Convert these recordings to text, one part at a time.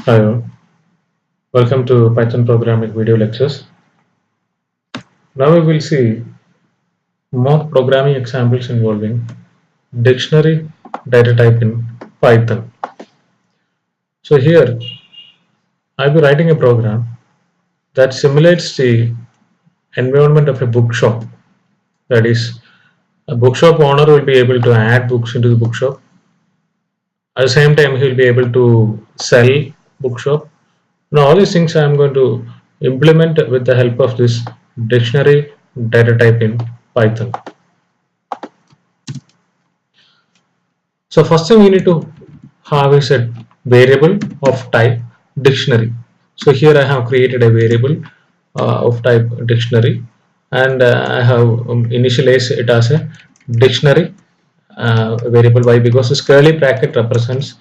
Hi, all. Welcome to Python programming video lectures. Now we will see mock programming examples involving dictionary data type in Python. So here I'll be writing a program that simulates the environment of a bookshop. That is, a bookshop owner will be able to add books into the bookshop. At the same time, he will be able to sell bookshop. Now all these things I am going to implement with the help of this dictionary data type in Python. So first thing we need to have is a variable of type dictionary. So here I have created a variable of type dictionary, and I have initialized it as a dictionary variable. Why? Because this curly bracket represents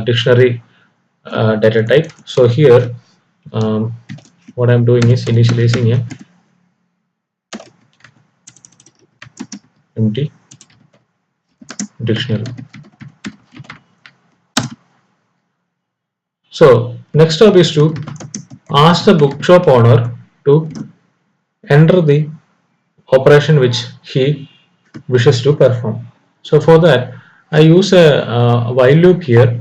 dictionary data type. So here what I'm doing is initializing a empty dictionary. So next step is to ask the bookshop owner to enter the operation which he wishes to perform. So for that I use a while loop here,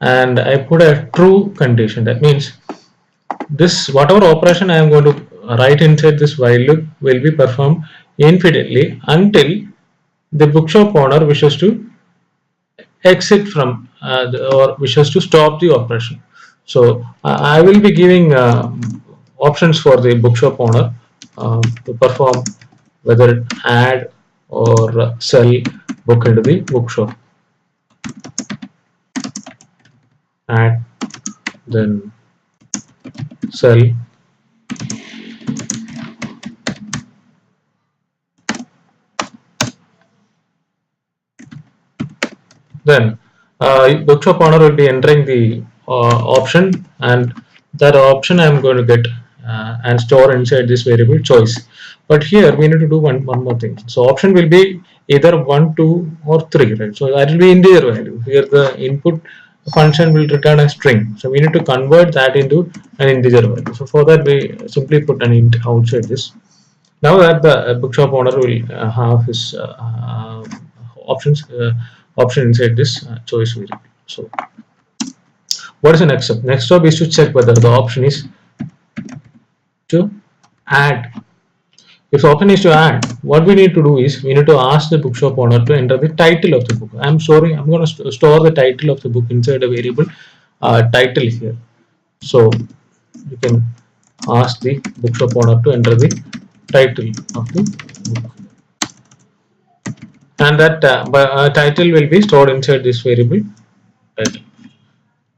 and I put a true condition. That means this whatever operation I am going to write inside this while loop will be performed infinitely until the bookshop owner wishes to exit from or wishes to stop the operation. So I will be giving options for the bookshop owner to perform, whether add or sell book into the bookshop. Add, then sell, then bookshop owner will be entering the option, and that option I am going to get and store inside this variable choice. But here we need to do one more thing. So option will be either 1, 2 or 3, right? So that will be integer value. Here the input function will return a string, so we need to convert that into an integer value. So for that we simply put an int outside this. Now that the bookshop owner will have his option inside this choice variable. So what is the next step? Next step is to check whether the option is to add. If the option is to add, what we need to do is we need to ask the bookshop owner to enter the title of the book. I'm going to store the title of the book inside a variable title here. So you can ask the bookshop owner to enter the title of the book, and that title will be stored inside this variable title.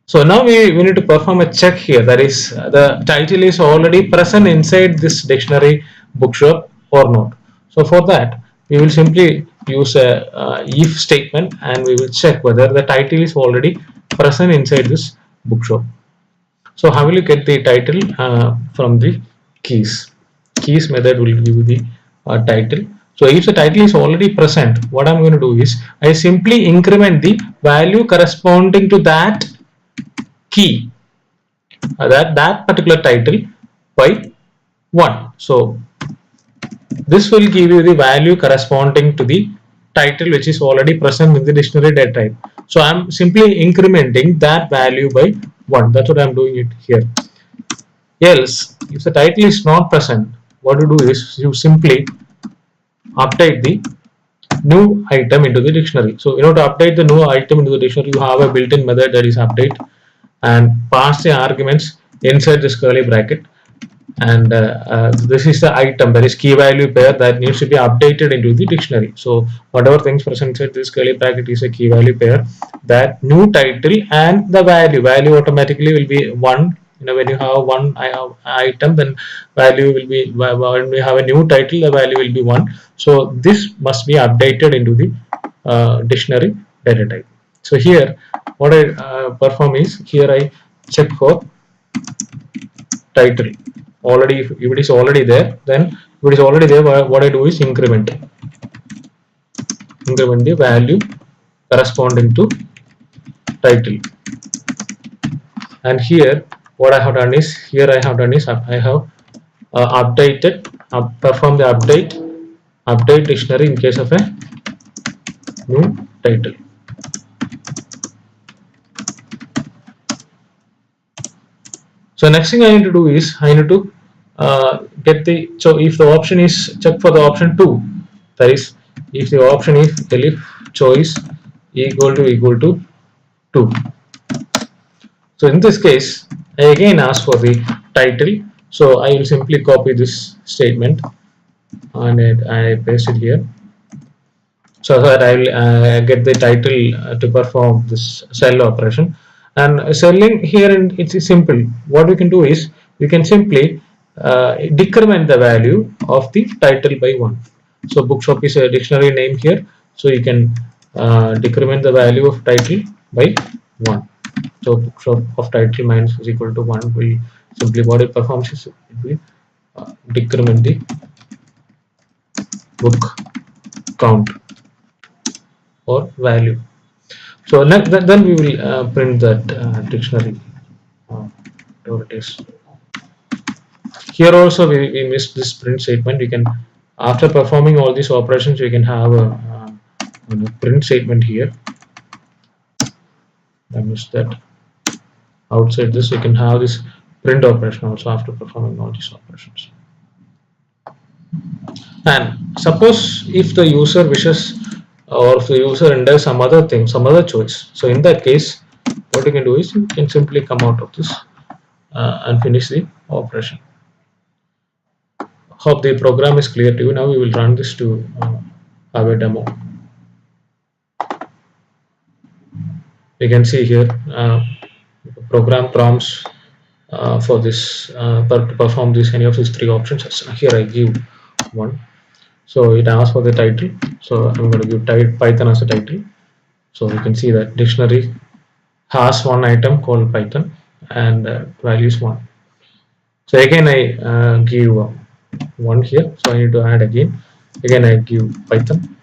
So now we need to perform a check here. That is, the title is already present inside this dictionary bookshop or not. So for that we will simply use a if statement, and we will check whether the title is already present inside this bookshop. So how will you get the title? From the keys method will give you the title. So if the title is already present, what I'm going to do is I simply increment the value corresponding to that key, that particular title, by 1. So this will give you the value corresponding to the title which is already present in the dictionary data type. So I'm simply incrementing that value by 1. That's what I'm doing it here. Else, if the title is not present, what you do is you simply update the new item into the dictionary. So in order to update the new item into the dictionary, you have a built-in method, that is update, and pass the arguments inside this curly bracket. And this is the item, that is key value pair, that needs to be updated into the dictionary. So whatever things present inside this curly bracket is a key value pair. That new title and the value automatically will be 1. When you have one item, then value will be, when we have a new title, the value will be 1. So this must be updated into the dictionary data type. So here what I perform is, here I check for title. Already, if it is already there, then if it is already there, what I do is increment the value corresponding to title. And here what I have done is, I have performed the update dictionary in case of a new title. So next thing I need to do is I need to get the, so if the option is, check for the option 2, that is if the option is elif choice equal to 2. So in this case I again ask for the title, so I will simply copy this statement and I paste it here, so that I will get the title to perform this cell operation. And selling here, and it is simple. What we can do is we can simply decrement the value of the title by 1. So bookshop is a dictionary name here, so you can decrement the value of title by 1. So bookshop of title minus is equal to 1. We simply, what it performs is it will decrement the book count or value. So then we will print that dictionary. Whatever it is. Here also we missed this print statement. We can, after performing all these operations, we can have a print statement here. I missed that. Outside this, we can have this print operation also after performing all these operations. And suppose if the user wishes, or if the user enters some other thing, some other choice, so in that case what you can do is you can simply come out of this and finish the operation. Hope the program is clear to you. Now we will run this to have a demo. You can see here program prompts for this to perform this, any of these 3 options. Here I give 1, so it asks for the title, so I'm going to give Python as a title. So you can see that dictionary has one item called Python and value is 1. So again I give 1 here, so I need to add again I give Python.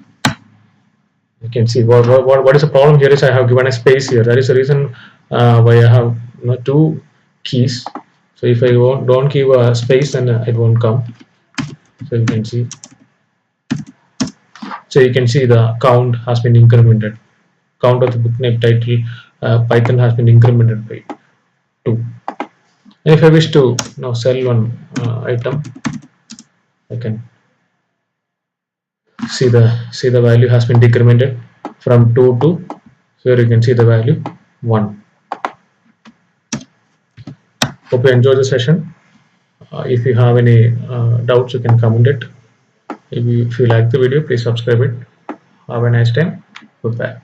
You can see what is the problem here is I have given a space here. That is the reason why I have 2 keys. So if I don't give a space, then it won't come. So you can see. So you can see the count has been incremented. Count of the book name title Python has been incremented by 2. And if I wish to now sell one item, I can see the value has been decremented from 2 to, here you can see the value 1. Hope you enjoy the session. If you have any doubts, you can comment it. If you like the video, please subscribe it. Have a nice time. Goodbye.